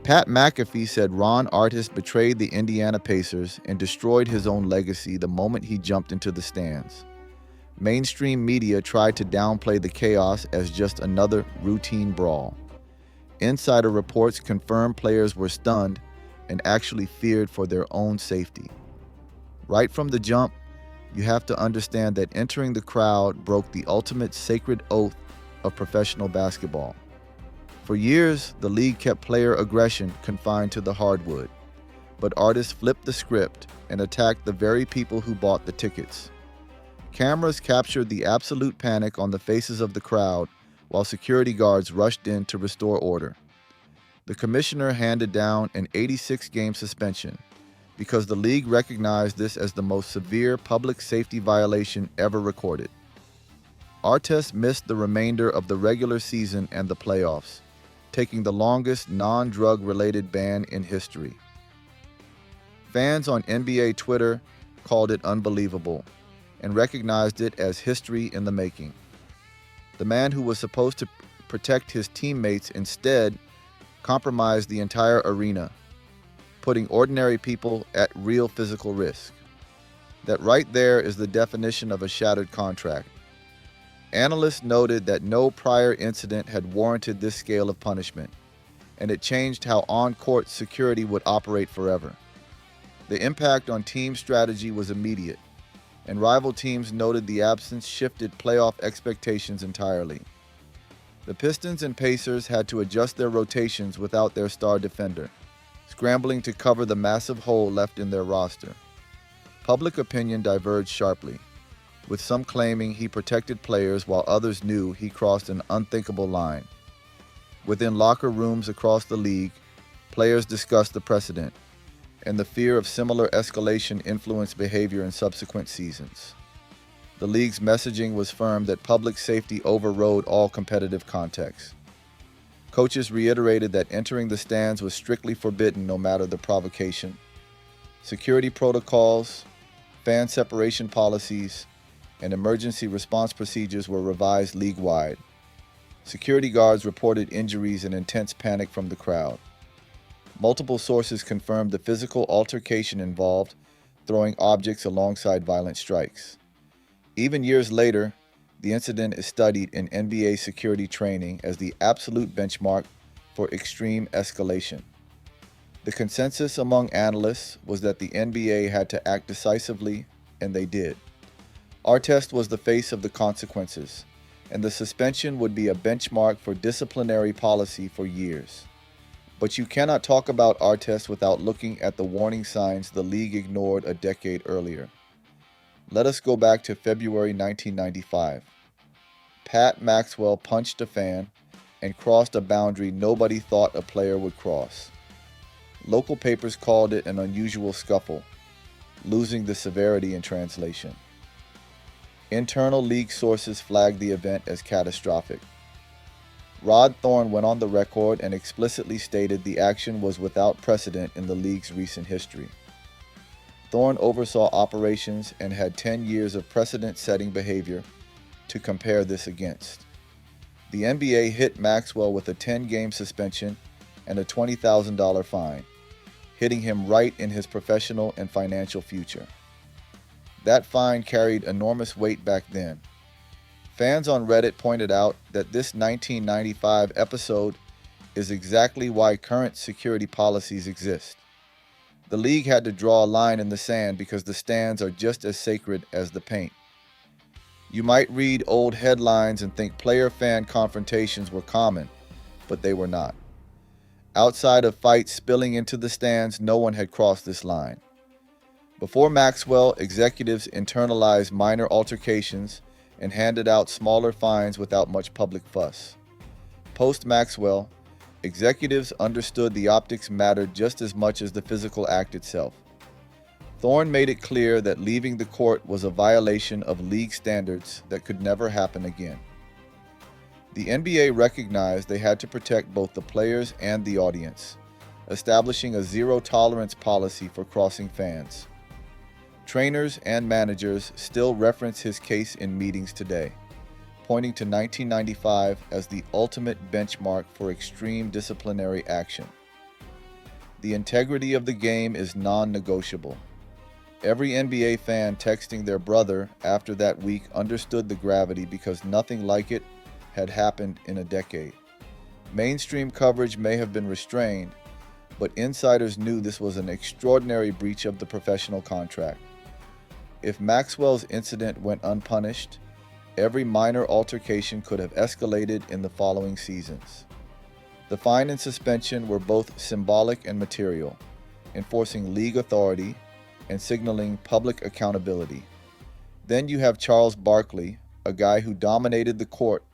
Pat McAfee said Ron Artest betrayed the Indiana Pacers and destroyed his own legacy the moment he jumped into the stands. Mainstream media tried to downplay the chaos as just another routine brawl. Insider reports confirmed players were stunned and actually feared for their own safety. Right from the jump, you have to understand that entering the crowd broke the ultimate sacred oath of professional basketball. For years, the league kept player aggression confined to the hardwood, but artists flipped the script and attacked the very people who bought the tickets. Cameras captured the absolute panic on the faces of the crowd while security guards rushed in to restore order. The commissioner handed down an 86-game suspension because the league recognized this as the most severe public safety violation ever recorded. Artest missed the remainder of the regular season and the playoffs, taking the longest non-drug-related ban in history. Fans on NBA Twitter called it unbelievable and recognized it as history in the making. The man who was supposed to protect his teammates instead compromised the entire arena, putting ordinary people at real physical risk. That right there is the definition of a shattered contract. Analysts noted that no prior incident had warranted this scale of punishment, and it changed how on-court security would operate forever. The impact on team strategy was immediate, and rival teams noted the absence shifted playoff expectations entirely. The Pistons and Pacers had to adjust their rotations without their star defender, scrambling to cover the massive hole left in their roster. Public opinion diverged sharply, with some claiming he protected players while others knew he crossed an unthinkable line. Within locker rooms across the league, players discussed the precedent, and the fear of similar escalation influenced behavior in subsequent seasons. The league's messaging was firm that public safety overrode all competitive context. Coaches reiterated that entering the stands was strictly forbidden no matter the provocation. Security protocols, fan separation policies, and emergency response procedures were revised league-wide. Security guards reported injuries and intense panic from the crowd. Multiple sources confirmed the physical altercation involved, throwing objects alongside violent strikes. Even years later, the incident is studied in NBA security training as the absolute benchmark for extreme escalation. The consensus among analysts was that the NBA had to act decisively, and they did. Artest was the face of the consequences, and the suspension would be a benchmark for disciplinary policy for years. But you cannot talk about Artest without looking at the warning signs the league ignored a decade earlier. Let us go back to February 1995. Pat Maxwell punched a fan and crossed a boundary nobody thought a player would cross. Local papers called it an unusual scuffle, losing the severity in translation. Internal league sources flagged the event as catastrophic. Rod Thorne went on the record and explicitly stated the action was without precedent in the league's recent history. Thorne oversaw operations and had 10 years of precedent-setting behavior to compare this against. The NBA hit Maxwell with a 10-game suspension and a $20,000 fine, hitting him right in his professional and financial future. That fine carried enormous weight back then. Fans on Reddit pointed out that this 1995 episode is exactly why current security policies exist. The league had to draw a line in the sand because the stands are just as sacred as the paint. You might read old headlines and think player-fan confrontations were common, but they were not. Outside of fights spilling into the stands, no one had crossed this line. Before Maxwell, executives internalized minor altercations and handed out smaller fines without much public fuss. Post-Maxwell, executives understood the optics mattered just as much as the physical act itself. Thorne made it clear that leaving the court was a violation of league standards that could never happen again. The NBA recognized they had to protect both the players and the audience, establishing a zero-tolerance policy for crossing fans. Trainers and managers still reference his case in meetings today, pointing to 1995 as the ultimate benchmark for extreme disciplinary action. The integrity of the game is non-negotiable. Every NBA fan texting their brother after that week understood the gravity because nothing like it had happened in a decade. Mainstream coverage may have been restrained, but insiders knew this was an extraordinary breach of the professional contract. If Maxwell's incident went unpunished, every minor altercation could have escalated in the following seasons. The fine and suspension were both symbolic and material, enforcing league authority and signaling public accountability. Then you have Charles Barkley, a guy who dominated the court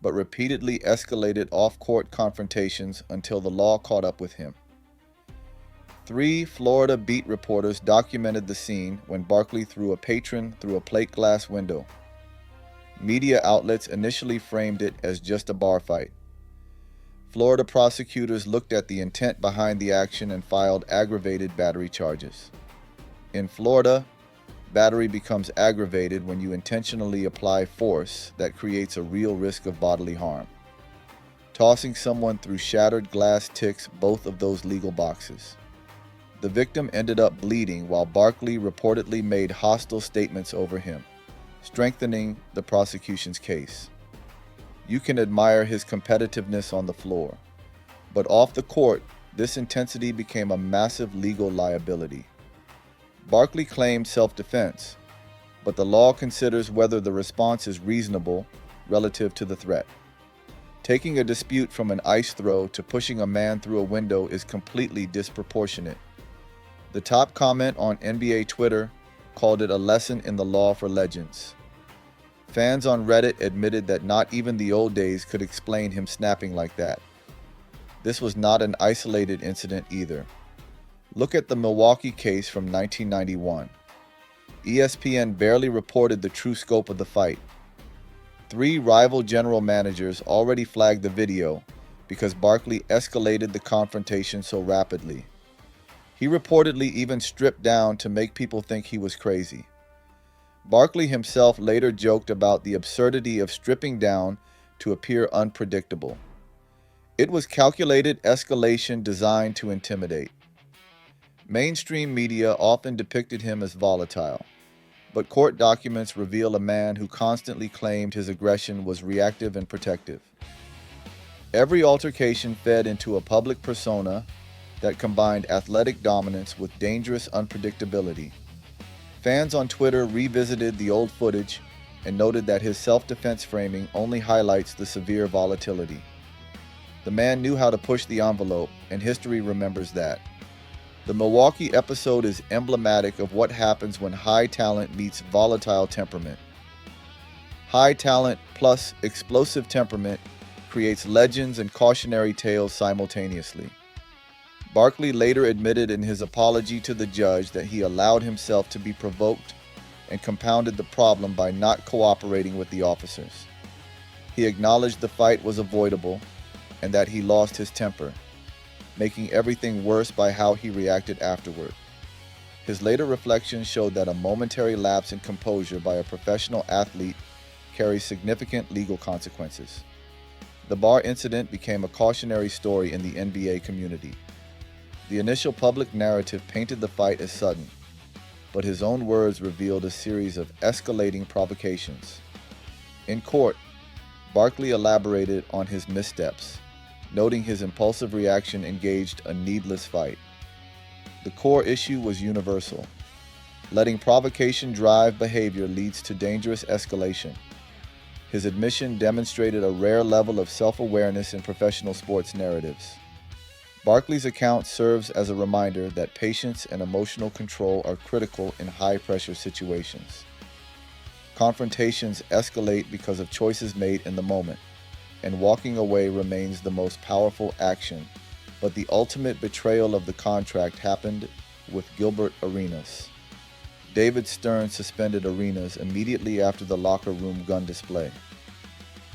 but repeatedly escalated off-court confrontations until the law caught up with him. 3 Florida beat reporters documented the scene when Barkley threw a patron through a plate glass window. Media outlets initially framed it as just a bar fight. Florida prosecutors looked at the intent behind the action and filed aggravated battery charges. In Florida, battery becomes aggravated when you intentionally apply force that creates a real risk of bodily harm. Tossing someone through shattered glass ticks both of those legal boxes. The victim ended up bleeding while Barkley reportedly made hostile statements over him, strengthening the prosecution's case. You can admire his competitiveness on the floor, but off the court, this intensity became a massive legal liability. Barkley claimed self-defense, but the law considers whether the response is reasonable relative to the threat. Taking a dispute from an ice throw to pushing a man through a window is completely disproportionate. The top comment on NBA Twitter called it a lesson in the law for legends. Fans on Reddit admitted that not even the old days could explain him snapping like that. This was not an isolated incident either. Look at the Milwaukee case from 1991. ESPN barely reported the true scope of the fight. 3 rival general managers already flagged the video because Barkley escalated the confrontation so rapidly. He reportedly even stripped down to make people think he was crazy. Barkley himself later joked about the absurdity of stripping down to appear unpredictable. It was calculated escalation designed to intimidate. Mainstream media often depicted him as volatile, but court documents reveal a man who constantly claimed his aggression was reactive and protective. Every altercation fed into a public persona that combined athletic dominance with dangerous unpredictability. Fans on Twitter revisited the old footage and noted that his self-defense framing only highlights the severe volatility. The man knew how to push the envelope, and history remembers that. The Milwaukee episode is emblematic of what happens when high talent meets volatile temperament. High talent plus explosive temperament creates legends and cautionary tales simultaneously. Barkley later admitted in his apology to the judge that he allowed himself to be provoked and compounded the problem by not cooperating with the officers. He acknowledged the fight was avoidable and that he lost his temper, making everything worse by how he reacted afterward. His later reflections showed that a momentary lapse in composure by a professional athlete carries significant legal consequences. The bar incident became a cautionary story in the NBA community. The initial public narrative painted the fight as sudden, but his own words revealed a series of escalating provocations. In court, Barkley elaborated on his missteps, noting his impulsive reaction engaged a needless fight. The core issue was universal. Letting provocation drive behavior leads to dangerous escalation. His admission demonstrated a rare level of self-awareness in professional sports narratives. Barkley's account serves as a reminder that patience and emotional control are critical in high-pressure situations. Confrontations escalate because of choices made in the moment, and walking away remains the most powerful action. But the ultimate betrayal of the contract happened with Gilbert Arenas. David Stern suspended Arenas immediately after the locker room gun display.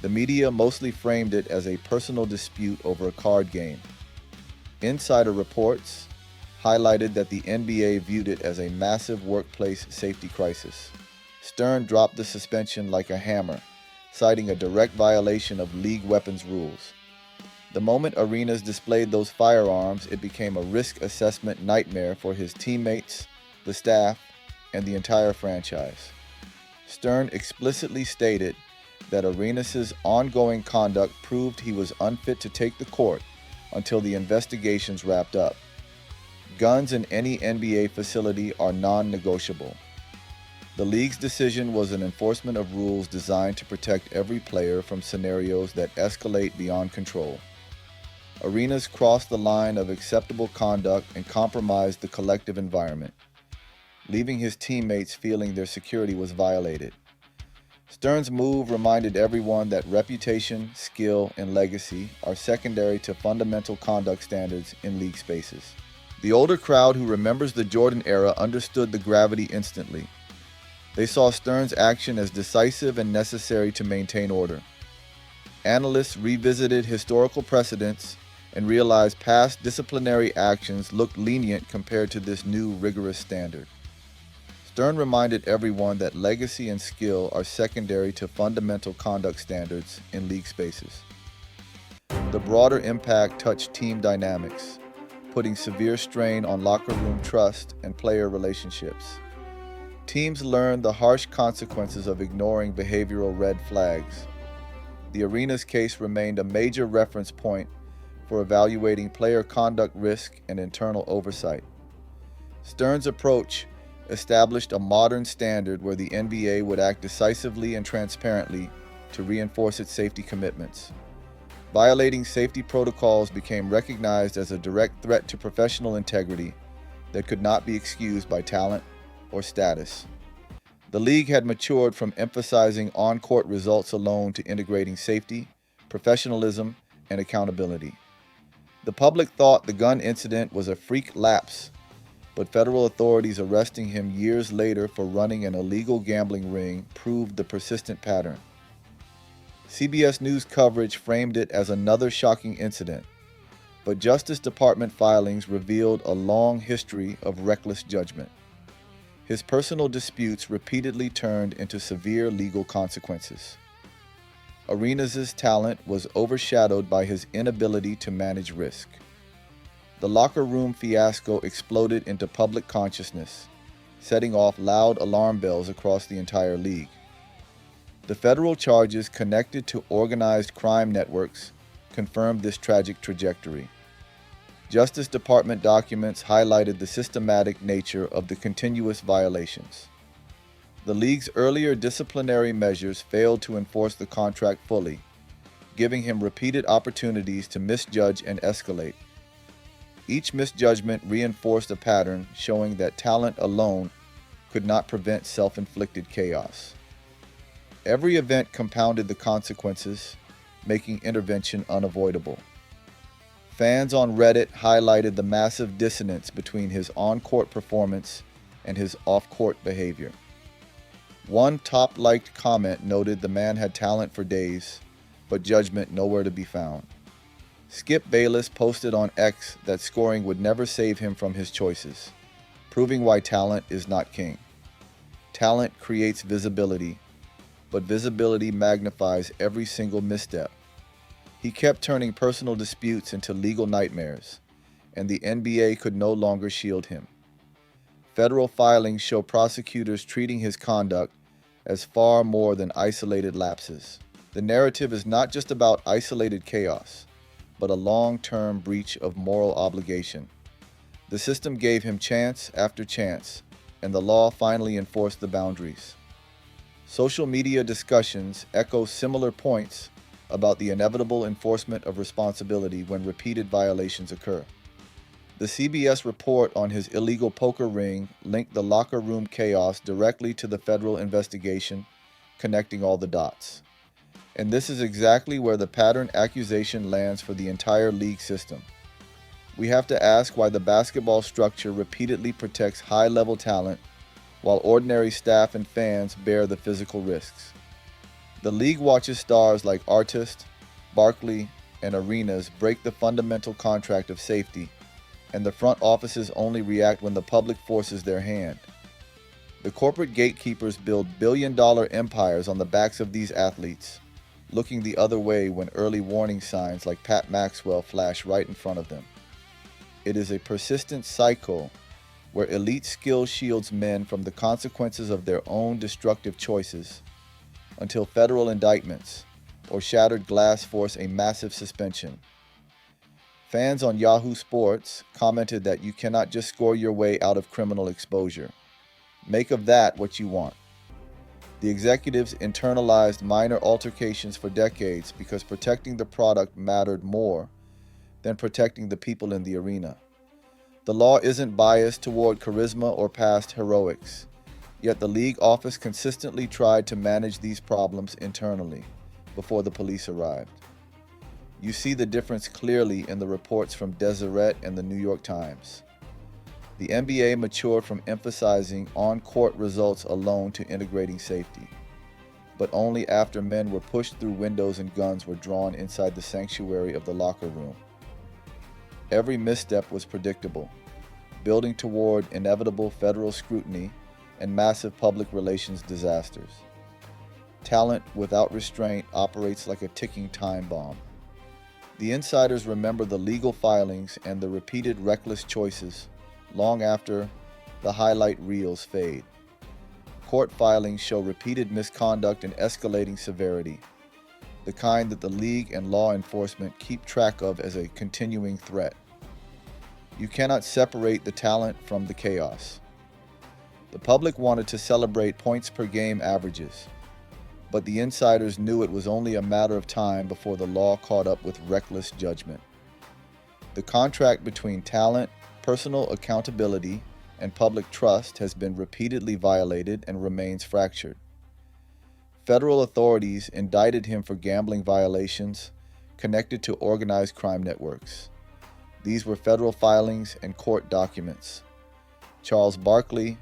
The media mostly framed it as a personal dispute over a card game. Insider reports highlighted that the NBA viewed it as a massive workplace safety crisis. Stern dropped the suspension like a hammer, citing a direct violation of league weapons rules. The moment Arenas displayed those firearms, it became a risk assessment nightmare for his teammates, the staff, and the entire franchise. Stern explicitly stated that Arenas' ongoing conduct proved he was unfit to take the court until the investigations wrapped up. Guns in any NBA facility are non-negotiable. The league's decision was an enforcement of rules designed to protect every player from scenarios that escalate beyond control. Arenas crossed the line of acceptable conduct and compromised the collective environment, leaving his teammates feeling their security was violated. Stern's move reminded everyone that reputation, skill, and legacy are secondary to fundamental conduct standards in league spaces. The older crowd who remembers the Jordan era understood the gravity instantly. They saw Stern's action as decisive and necessary to maintain order. Analysts revisited historical precedents and realized past disciplinary actions looked lenient compared to this new rigorous standard. Stern reminded everyone that legacy and skill are secondary to fundamental conduct standards in league spaces. The broader impact touched team dynamics, putting severe strain on locker room trust and player relationships. Teams learned the harsh consequences of ignoring behavioral red flags. The Arenas case remained a major reference point for evaluating player conduct risk and internal oversight. Stern's approach established a modern standard where the NBA would act decisively and transparently to reinforce its safety commitments. Violating safety protocols became recognized as a direct threat to professional integrity that could not be excused by talent or status. The league had matured from emphasizing on-court results alone to integrating safety, professionalism, and accountability. The public thought the gun incident was a freak lapse, but federal authorities arresting him years later for running an illegal gambling ring proved the persistent pattern. CBS News coverage framed it as another shocking incident, but Justice Department filings revealed a long history of reckless judgment. His personal disputes repeatedly turned into severe legal consequences. Arenas' talent was overshadowed by his inability to manage risk. The locker room fiasco exploded into public consciousness, setting off loud alarm bells across the entire league. The federal charges connected to organized crime networks confirmed this tragic trajectory. Justice Department documents highlighted the systematic nature of the continuous violations. The league's earlier disciplinary measures failed to enforce the contract fully, giving him repeated opportunities to misjudge and escalate. Each misjudgment reinforced a pattern showing that talent alone could not prevent self-inflicted chaos. Every event compounded the consequences, making intervention unavoidable. Fans on Reddit highlighted the massive dissonance between his on-court performance and his off-court behavior. One top-liked comment noted the man had talent for days, but judgment nowhere to be found. Skip Bayless posted on X that scoring would never save him from his choices, proving why talent is not king. Talent creates visibility, but visibility magnifies every single misstep. He kept turning personal disputes into legal nightmares, and the NBA could no longer shield him. Federal filings show prosecutors treating his conduct as far more than isolated lapses. The narrative is not just about isolated chaos, but a long-term breach of moral obligation. The system gave him chance after chance, and the law finally enforced the boundaries. Social media discussions echo similar points about the inevitable enforcement of responsibility when repeated violations occur. The CBS report on his illegal poker ring linked the locker room chaos directly to the federal investigation, connecting all the dots. And this is exactly where the pattern accusation lands for the entire league system. We have to ask why the basketball structure repeatedly protects high-level talent while ordinary staff and fans bear the physical risks. The league watches stars like Artist, Barkley, and Arenas break the fundamental contract of safety, and the front offices only react when the public forces their hand. The corporate gatekeepers build billion-dollar empires on the backs of these athletes, looking the other way when early warning signs like Pat Maxwell flash right in front of them. It is a persistent cycle where elite skill shields men from the consequences of their own destructive choices until federal indictments or shattered glass force a massive suspension. Fans on Yahoo Sports commented that you cannot just score your way out of criminal exposure. Make of that what you want. The executives internalized minor altercations for decades because protecting the product mattered more than protecting the people in the arena. The law isn't biased toward charisma or past heroics, yet the league office consistently tried to manage these problems internally before the police arrived. You see the difference clearly in the reports from Deseret and the New York Times. The NBA matured from emphasizing on-court results alone to integrating safety, but only after men were pushed through windows and guns were drawn inside the sanctuary of the locker room. Every misstep was predictable, building toward inevitable federal scrutiny and massive public relations disasters. Talent without restraint operates like a ticking time bomb. The insiders remember the legal filings and the repeated reckless choices long after the highlight reels fade. Court filings show repeated misconduct and escalating severity, the kind that the league and law enforcement keep track of as a continuing threat. You cannot separate the talent from the chaos. The public wanted to celebrate points per game averages, but the insiders knew it was only a matter of time before the law caught up with reckless judgment. The contract between talent, personal accountability, and public trust has been repeatedly violated and remains fractured. Federal authorities indicted him for gambling violations connected to organized crime networks. These were federal filings and court documents. Charles Barkley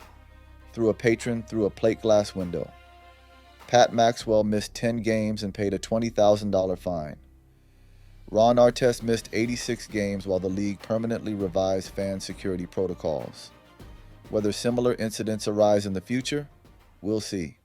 threw a patron through a plate glass window. Pat Maxwell missed 10 games and paid a $20,000 fine. Ron Artest missed 86 games while the league permanently revised fan security protocols. Whether similar incidents arise in the future, we'll see.